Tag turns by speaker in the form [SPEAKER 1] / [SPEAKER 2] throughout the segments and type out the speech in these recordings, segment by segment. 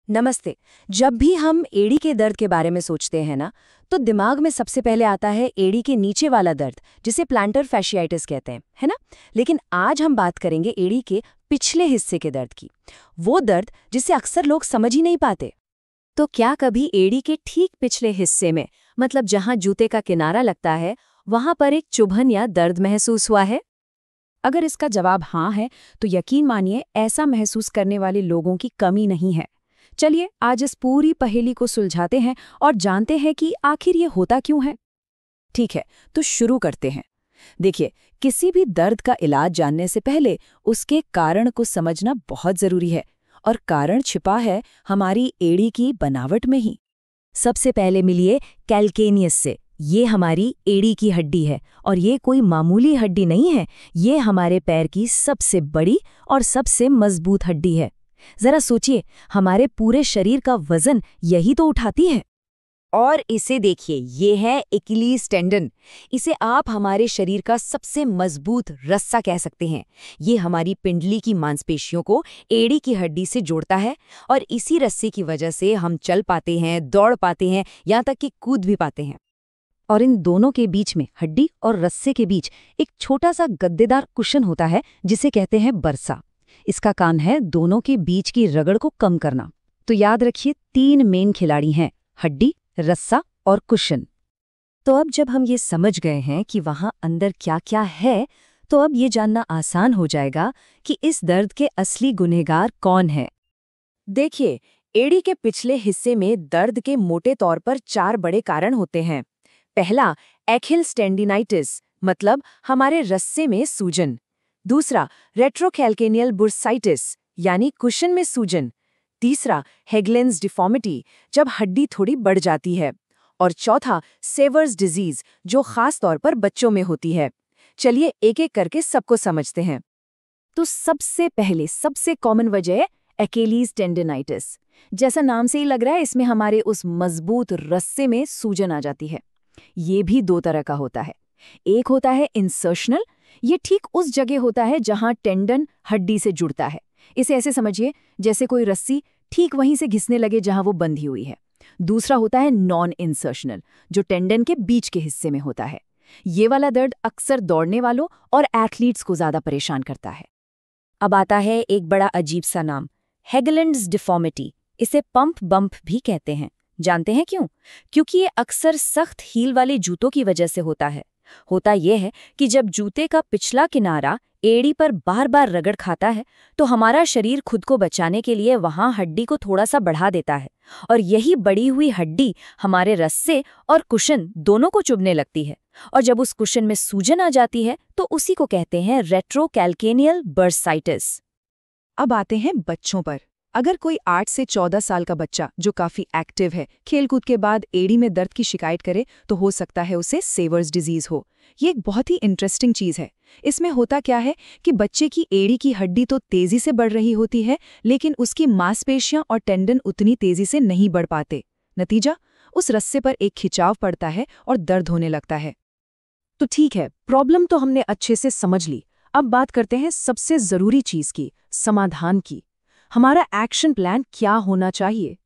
[SPEAKER 1] नमस्ते। जब भी हम एड़ी के दर्द के बारे में सोचते हैं ना, तो दिमाग में सबसे पहले आता है एड़ी के नीचे वाला दर्द, जिसे प्लांटर फैशियाइटिस कहते हैं, है ना? लेकिन आज हम बात करेंगे एड़ी के पिछले हिस्से के दर्द की। वो दर्द जिसे अक्सर लोग समझ ही नहीं पाते। तो क्या कभी एड़ी के ठीक पिछले हिस्से में, मतलब जहां जूते का किनारा लगता है, वहां पर एक चुभन या दर्द महसूस हुआ है?
[SPEAKER 2] अगर इसका जवाब हाँ है, तो यकीन मानिए ऐसा महसूस करने वाले लोगों की कमी नहीं है। चलिए आज इस पूरी पहेली को सुलझाते हैं और जानते हैं कि आखिर ये होता क्यों है। ठीक है, तो शुरू करते हैं। देखिए, किसी भी दर्द का इलाज जानने से पहले उसके कारण को समझना बहुत जरूरी है, और कारण छिपा है हमारी एड़ी की बनावट में ही।
[SPEAKER 1] सबसे पहले मिलिए कैल्केनियस से। ये हमारी एड़ी की हड्डी है, और ये कोई मामूली हड्डी नहीं है। ये हमारे पैर की सबसे बड़ी और सबसे मजबूत हड्डी है। जरा सोचिए, हमारे पूरे शरीर का वजन यही तो उठाती है। और इसे देखिए, ये है एकिलीज टेंडन। इसे आप हमारे शरीर का सबसे मजबूत रस्सा कह सकते हैं। ये हमारी पिंडली की मांसपेशियों को एड़ी की हड्डी से जोड़ता है, और इसी रस्से की वजह से हम चल पाते हैं, दौड़ पाते हैं, यहाँ तक कि कूद भी पाते हैं। और इन दोनों के बीच में, हड्डी और रस्से के बीच, एक छोटा सा गद्देदार कुशन होता है जिसे कहते हैं बरसा। इसका काम है दोनों के बीच की रगड़ को कम करना। तो याद रखिए, 3 मेन खिलाड़ी हैं: हड्डी, रस्सा और कुशन। तो अब जब हम ये समझ गए हैं कि वहां अंदर क्या क्या है, तो अब ये जानना आसान हो जाएगा कि इस दर्द के असली गुनहगार कौन है। देखिए, एड़ी के पिछले हिस्से में दर्द के मोटे तौर पर 4 बड़े कारण होते हैं। पहला, एखिल्स टेंडिनाइटिस, मतलब हमारे रस्से में सूजन। दूसरा, रेट्रोकैल्केनियल बुर्साइटिस, यानी कुशन में सूजन। तीसरा, हेगलेंस डिफॉर्मिटी, जब हड्डी थोड़ी बढ़ जाती है। और चौथा, सेवर्स डिजीज, जो खास तौर पर बच्चों में होती है। चलिए एक एक करके सबको समझते हैं। तो सबसे पहले सबसे कॉमन वजह एकिलीज टेंडिनाइटिस। जैसा नाम से ही लग रहा है, इसमें हमारे उस मजबूत रस्से में सूजन आ जाती है। ये भी 2 तरह का होता है। एक होता है इंसर्शनल। ये ठीक उस जगह होता है जहां टेंडन हड्डी से जुड़ता है। इसे ऐसे समझिए जैसे कोई रस्सी ठीक वहीं से घिसने लगे जहां वो बंधी हुई है। दूसरा होता है नॉन इंसर्शनल, जो टेंडन के बीच के हिस्से में होता है। ये वाला दर्द अक्सर दौड़ने वालों और एथलीट्स को ज्यादा परेशान करता है। अब आता है एक बड़ा अजीब सा नाम, हेगलेंस डिफॉर्मिटी। इसे पंप बम्प भी कहते हैं। जानते हैं क्यों? क्योंकि ये अक्सर सख्त हील वाले जूतों की वजह से होता है। होता यह है कि जब जूते का पिछला किनारा एड़ी पर बार बार रगड़ खाता है, तो हमारा शरीर खुद को बचाने के लिए वहां हड्डी को थोड़ा सा बढ़ा देता है, और यही बढ़ी हुई हड्डी हमारे रस्से और कुशन दोनों को चुभने लगती है। और जब उस कुशन में सूजन आ जाती है, तो उसी को कहते हैं रेट्रोकैल्केनियल बर्साइटिस।
[SPEAKER 2] अब आते हैं बच्चों पर। अगर कोई 8 से 14 साल का बच्चा जो काफी एक्टिव है, खेलकूद के बाद एड़ी में दर्द की शिकायत करे, तो हो सकता है उसे सेवर्स डिजीज हो। ये एक बहुत ही इंटरेस्टिंग चीज है। इसमें होता क्या है कि बच्चे की एड़ी की हड्डी तो तेजी से बढ़ रही होती है, लेकिन उसकी मांसपेशियां और टेंडन उतनी तेजी से नहीं बढ़ पाते। नतीजा, उस रस्से पर एक खिंचाव पड़ता है और दर्द होने लगता है। तो ठीक है, प्रॉब्लम तो हमने अच्छे से समझ ली। अब बात करते हैं सबसे जरूरी चीज की, समाधान की। हमारा एक्शन प्लान क्या होना चाहिए?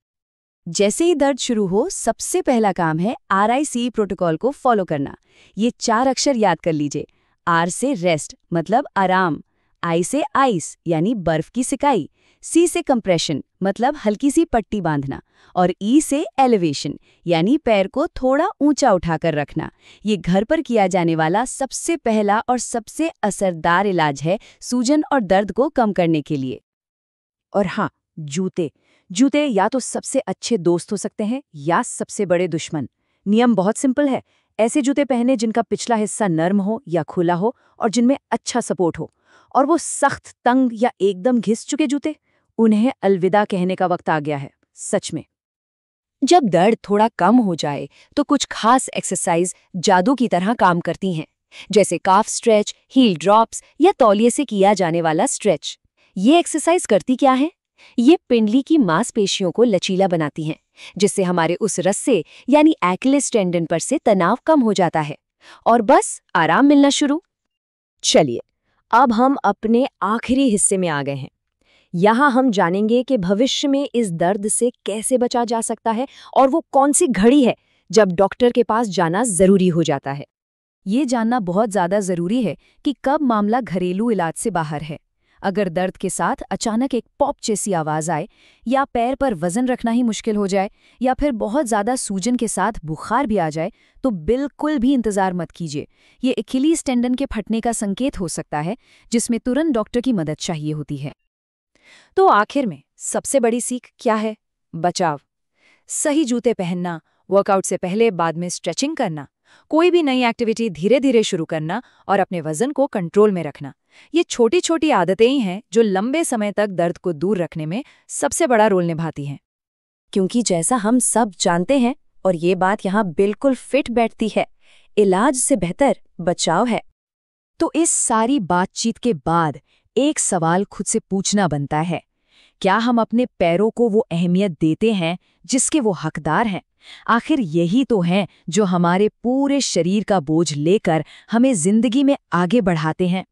[SPEAKER 1] जैसे ही दर्द शुरू हो, सबसे पहला काम है RICE प्रोटोकॉल को फॉलो करना। ये 4 अक्षर याद कर लीजिए। R से रेस्ट, मतलब आराम। I से आइस, यानी बर्फ की सिकाई। C से कंप्रेशन, मतलब हल्की सी पट्टी बांधना। और E से एलिवेशन, यानी पैर को थोड़ा ऊंचा उठाकर रखना। ये घर पर किया जाने वाला सबसे पहला और सबसे असरदार इलाज है सूजन और दर्द को कम करने के लिए।
[SPEAKER 2] और हाँ, जूते या तो सबसे अच्छे दोस्त हो सकते हैं या सबसे बड़े दुश्मन। नियम बहुत सिंपल है। ऐसे जूते पहने जिनका पिछला हिस्सा नर्म हो या खुला हो, और जिनमें अच्छा सपोर्ट हो। और वो सख्त, तंग या एकदम घिस चुके जूते, उन्हें अलविदा कहने का वक्त आ गया है, सच में।
[SPEAKER 1] जब दर्द थोड़ा कम हो जाए, तो कुछ खास एक्सरसाइज जादू की तरह काम करती हैं, जैसे काफ स्ट्रेच, हील ड्रॉप्स या तौलिए से किया जाने वाला स्ट्रेच। ये एक्सरसाइज करती क्या है? ये पिंडली की मांसपेशियों को लचीला बनाती हैं, जिससे हमारे उस रस्से यानी एकिलीज टेंडन पर से तनाव कम हो जाता है, और बस आराम मिलना शुरू। चलिए, अब हम अपने आखिरी हिस्से में आ गए हैं। यहाँ हम जानेंगे कि भविष्य में इस दर्द से कैसे बचा जा सकता है और वो कौन सी घड़ी है जब डॉक्टर के पास जाना जरूरी हो जाता है।
[SPEAKER 2] ये जानना बहुत ज़्यादा ज़रूरी है कि कब मामला घरेलू इलाज से बाहर है। अगर दर्द के साथ अचानक एक पॉप जैसी आवाज़ आए, या पैर पर वजन रखना ही मुश्किल हो जाए, या फिर बहुत ज़्यादा सूजन के साथ बुखार भी आ जाए, तो बिल्कुल भी इंतज़ार मत कीजिए। ये एकिलीज टेंडन के फटने का संकेत हो सकता है, जिसमें तुरंत डॉक्टर की मदद चाहिए होती है। तो आखिर में सबसे बड़ी सीख क्या है? बचाव। सही जूते पहनना, वर्कआउट से पहले बाद में स्ट्रेचिंग करना, कोई भी नई एक्टिविटी धीरे धीरे शुरू करना और अपने वजन को कंट्रोल में रखना। ये छोटी छोटी आदतें ही हैं जो लंबे समय तक दर्द को दूर रखने में सबसे बड़ा रोल निभाती हैं।
[SPEAKER 1] क्योंकि जैसा हम सब जानते हैं, और ये बात यहाँ बिल्कुल फिट बैठती है, इलाज से बेहतर बचाव है।
[SPEAKER 2] तो इस सारी बातचीत के बाद एक सवाल खुद से पूछना बनता है, क्या हम अपने पैरों को वो अहमियत देते हैं जिसके वो हकदार हैं? आखिर यही तो हैं जो हमारे पूरे शरीर का बोझ लेकर हमें जिंदगी में आगे बढ़ाते हैं।